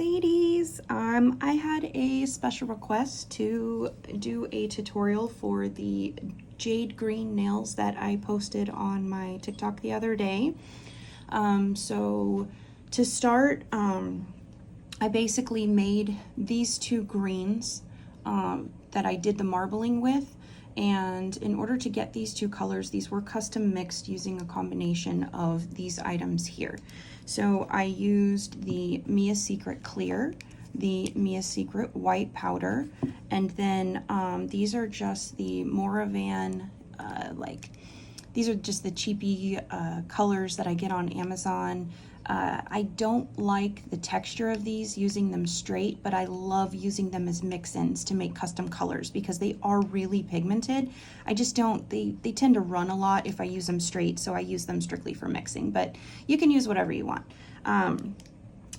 ladies, I had a special request to do a tutorial for the jade green nails that I posted on my TikTok the other day. So to start, I basically made these two greens that I did the marbling with, and in order to get these two colors, these were custom mixed using a combination of these items here. So I used the Mia Secret Clear, the Mia Secret White Powder, and then these are just the Moravan, these are just the cheapy colors that I get on Amazon. I don't like the texture of these using them straight, but I love using them as mix-ins to make custom colors because they are really pigmented. I just don't, they tend to run a lot if I use them straight, so I use them strictly for mixing, but you can use whatever you want.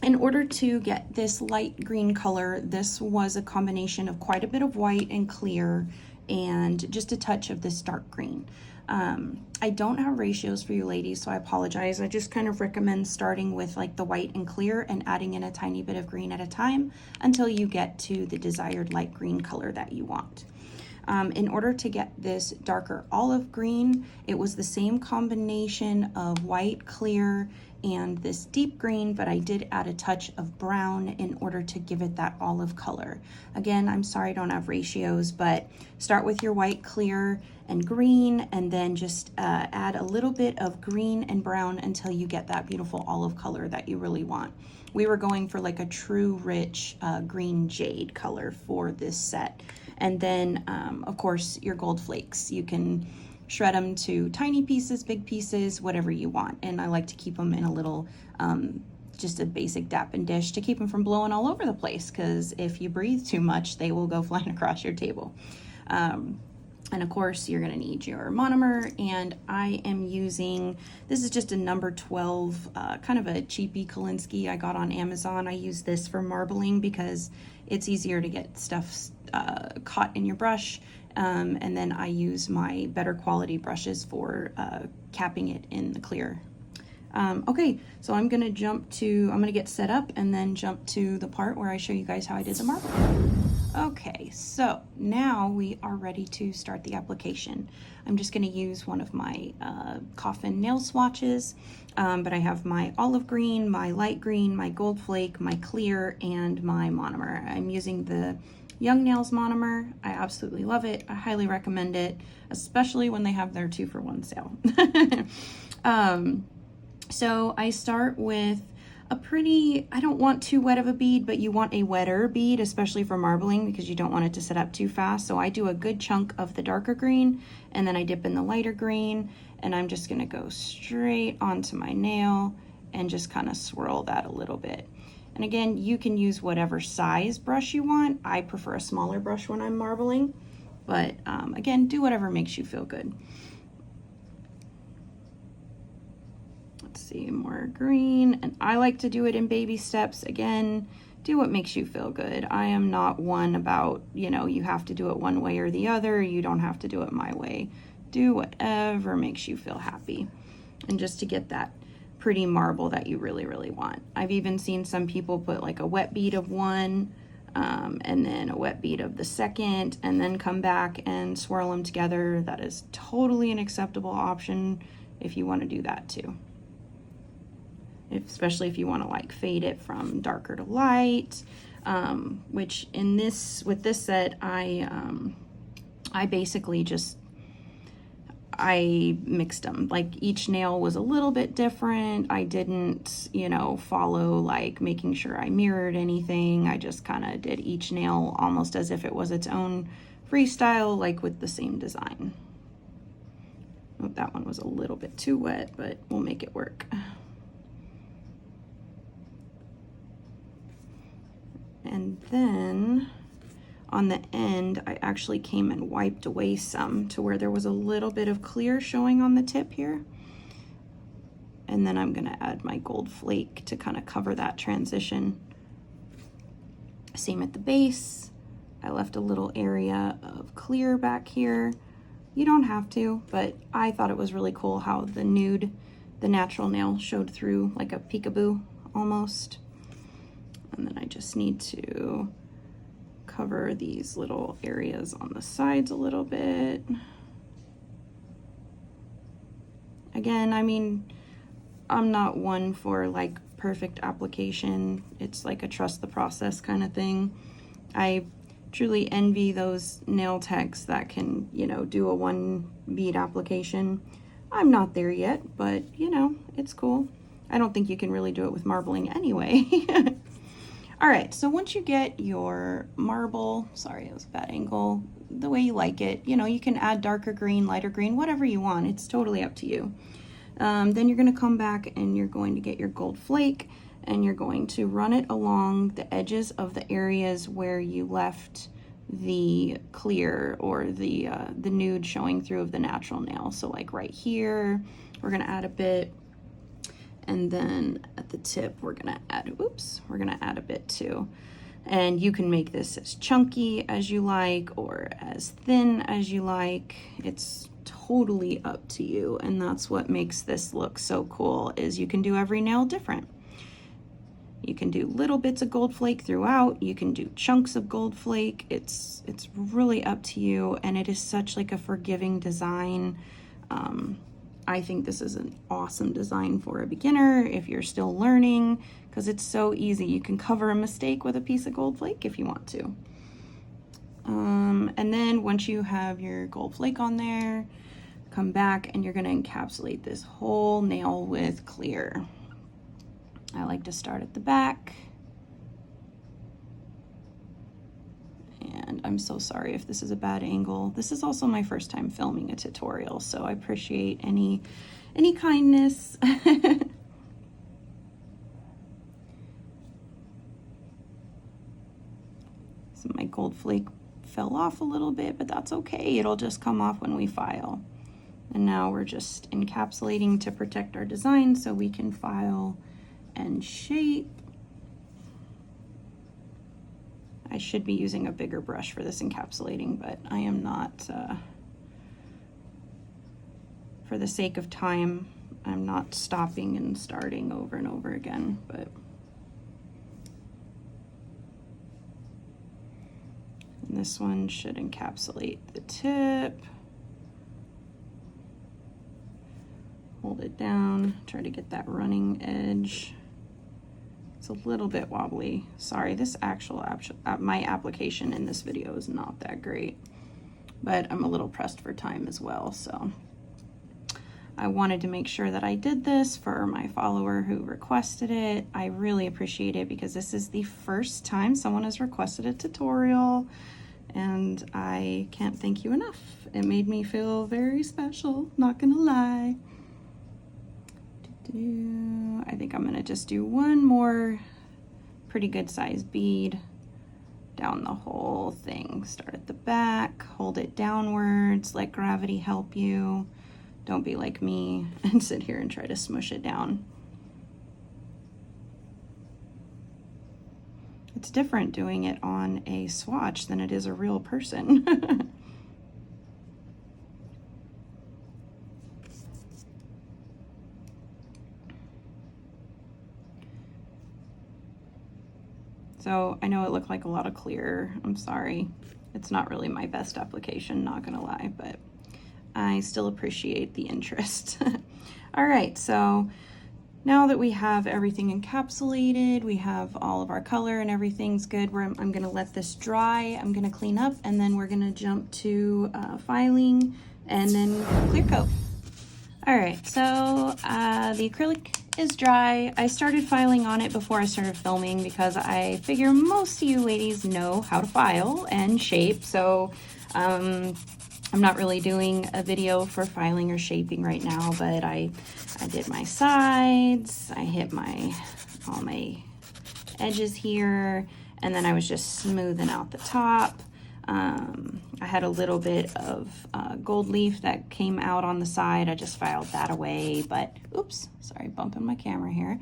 In order to get this light green color, this was a combination of quite a bit of white and clear and just a touch of this dark green. I don't have ratios for you ladies, so I apologize. I just kind of recommend starting with like the white and clear and adding in a tiny bit of green at a time until you get to the desired light green color that you want. In order to get this darker olive green, it was the same combination of white, clear, and this deep green, but I did add a touch of brown in order to give it that olive color. Again, I'm sorry I don't have ratios, but start with your white, clear, and green, and then just add a little bit of green and brown until you get that beautiful olive color that you really want. We were going for like a true rich green jade color for this set. And then, of course, your gold flakes. You can shred them to tiny pieces, big pieces, whatever you want. And I like to keep them in a little, just a basic dapping dish to keep them from blowing all over the place, because if you breathe too much, they will go flying across your table. And of course, you're gonna need your monomer, and I am using, this is just a number 12, kind of a cheapy Kolinsky I got on Amazon. I use this for marbling because it's easier to get stuff caught in your brush. And then I use my better quality brushes for capping it in the clear. Okay, so I'm gonna get set up and then jump to the part where I show you guys how I did the marbling. Okay, so now we are ready to start the application. I'm just going to use one of my coffin nail swatches, but I have my olive green, my light green, my gold flake, my clear, and my monomer. I'm using the Young Nails monomer. I absolutely love it. I highly recommend it, especially when they have their 2-for-1 sale. So I start with a pretty, I don't want too wet of a bead, but you want a wetter bead, especially for marbling, because you don't want it to set up too fast. So I do a good chunk of the darker green, and then I dip in the lighter green, and I'm just gonna go straight onto my nail and just kind of swirl that a little bit. And again, you can use whatever size brush you want. I prefer a smaller brush when I'm marbling, but again, do whatever makes you feel good. See, more green, and I like to do it in baby steps. Again, do what makes you feel good. I am not one about, you know, you have to do it one way or the other. You don't have to do it my way. Do whatever makes you feel happy, and just to get that pretty marble that you really, really want. I've even seen some people put like a wet bead of one, and then a wet bead of the second, and then come back and swirl them together. That is totally an acceptable option if you want to do that too. Especially if you want to like fade it from darker to light, which with this set, I basically just, I mixed them. Like each nail was a little bit different. I didn't, you know, follow like making sure I mirrored anything. I just kind of did each nail almost as if it was its own freestyle, like with the same design. Oh, that one was a little bit too wet, but we'll make it work. And then on the end, I actually came and wiped away some to where there was a little bit of clear showing on the tip here. And then I'm gonna add my gold flake to kind of cover that transition. Same at the base. I left a little area of clear back here. You don't have to, but I thought it was really cool how the nude, the natural nail showed through like a peekaboo almost. And then I just need to cover these little areas on the sides a little bit. Again, I mean, I'm not one for like perfect application. It's like a trust the process kind of thing. I truly envy those nail techs that can, you know, do a one bead application. I'm not there yet, but you know, it's cool. I don't think you can really do it with marbling anyway. All right, so once you get your marble, sorry, it was a bad angle, the way you like it, you know, you can add darker green, lighter green, whatever you want. It's totally up to you. Then you're gonna come back and you're going to get your gold flake and you're going to run it along the edges of the areas where you left the clear or the nude showing through of the natural nail. So like right here, we're gonna add a bit. And then at the tip, we're gonna add, we're gonna add a bit too. And you can make this as chunky as you like or as thin as you like. It's totally up to you. And that's what makes this look so cool, is you can do every nail different. You can do little bits of gold flake throughout. You can do chunks of gold flake. It's really up to you. And it is such like a forgiving design. I think this is an awesome design for a beginner if you're still learning, because it's so easy. You can cover a mistake with a piece of gold flake if you want to. And then once you have your gold flake on there, come back and you're going to encapsulate this whole nail with clear. I like to start at the back. And I'm so sorry if this is a bad angle. This is also my first time filming a tutorial, so I appreciate any kindness. So my gold flake fell off a little bit, but that's okay. It'll just come off when we file. And now we're just encapsulating to protect our design so we can file and shape. I should be using a bigger brush for this encapsulating, but I am not, for the sake of time, I'm not stopping and starting over and over again, but. And this one should encapsulate the tip. Hold it down, try to get that running edge. It's a little bit wobbly. Sorry, this my application in this video is not that great, but I'm a little pressed for time as well. So I wanted to make sure that I did this for my follower who requested it. I really appreciate it because this is the first time someone has requested a tutorial, and I can't thank you enough. It made me feel very special, not gonna lie. I think I'm gonna just do one more pretty good sized bead down the whole thing. Start at the back, hold it downwards, let gravity help you. Don't be like me and sit here and try to smush it down. It's different doing it on a swatch than it is a real person. So I know it looked like a lot of clear. I'm sorry. It's not really my best application, not gonna lie, but I still appreciate the interest. All right, so now that we have everything encapsulated, we have all of our color and everything's good, I'm gonna let this dry, I'm gonna clean up, and then we're gonna jump to filing and then clear coat. All right, so the acrylic is dry. I started filing on it before I started filming because I figure most of you ladies know how to file and shape, so I'm not really doing a video for filing or shaping right now, but I did my sides, I hit all my edges here, and then I was just smoothing out the top. I had a little bit of gold leaf that came out on the side. I just filed that away, but oops, sorry, bumping my camera here.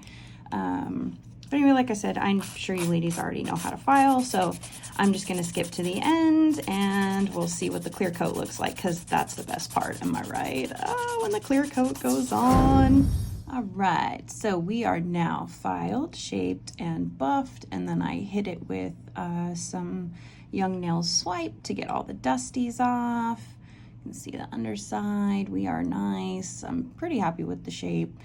But anyway, like I said, I'm sure you ladies already know how to file, so I'm just gonna skip to the end and we'll see what the clear coat looks like, because that's the best part, am I right? Oh, when the clear coat goes on. All All right, so we are now filed, shaped, and buffed, and then I hit it with some Young Nails Swipe to get all the dusties off. You can see the underside. We are nice. I'm pretty happy with the shape.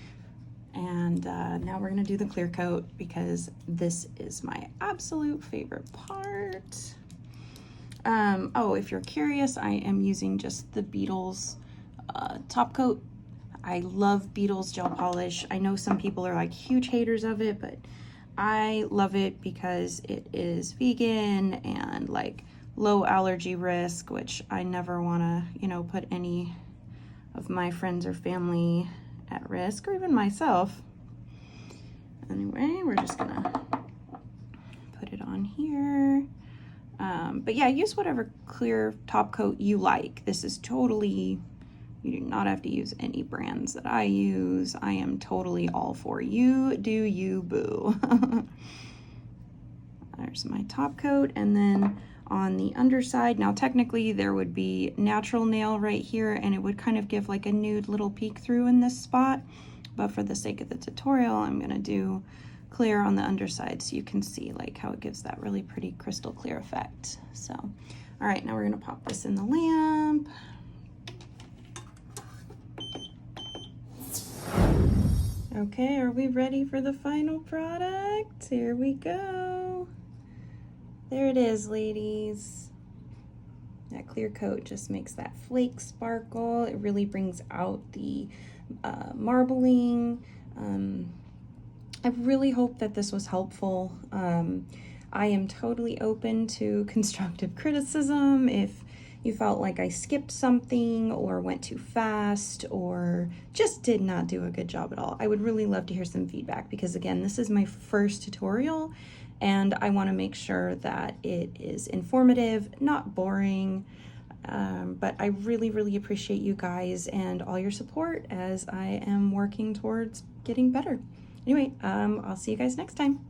And now we're gonna do the clear coat because this is my absolute favorite part. Oh, if you're curious, I am using just the Beetles top coat. I love Beetles gel polish. I know some people are like huge haters of it, but I love it because it is vegan and like low allergy risk, which I never wanna, you know, put any of my friends or family at risk, or even myself. Anyway, we're just gonna put it on here. But yeah, use whatever clear top coat you like. This is totally, you do not have to use any brands that I use. I am totally all for you. Do you, boo. There's my top coat, and then on the underside, now technically there would be natural nail right here, and it would kind of give like a nude little peek through in this spot, but for the sake of the tutorial, I'm gonna do clear on the underside so you can see like how it gives that really pretty crystal clear effect. So, all right, now we're gonna pop this in the lamp. Okay, are we ready for the final product? Here we go. There it is, ladies. That clear coat just makes that flake sparkle. It really brings out the marbling. I really hope that this was helpful. I am totally open to constructive criticism. If you felt like I skipped something or went too fast or just did not do a good job at all, I would really love to hear some feedback, because again, this is my first tutorial and I want to make sure that it is informative, not boring. But I really, really appreciate you guys and all your support as I am working towards getting better. Anyway, I'll see you guys next time.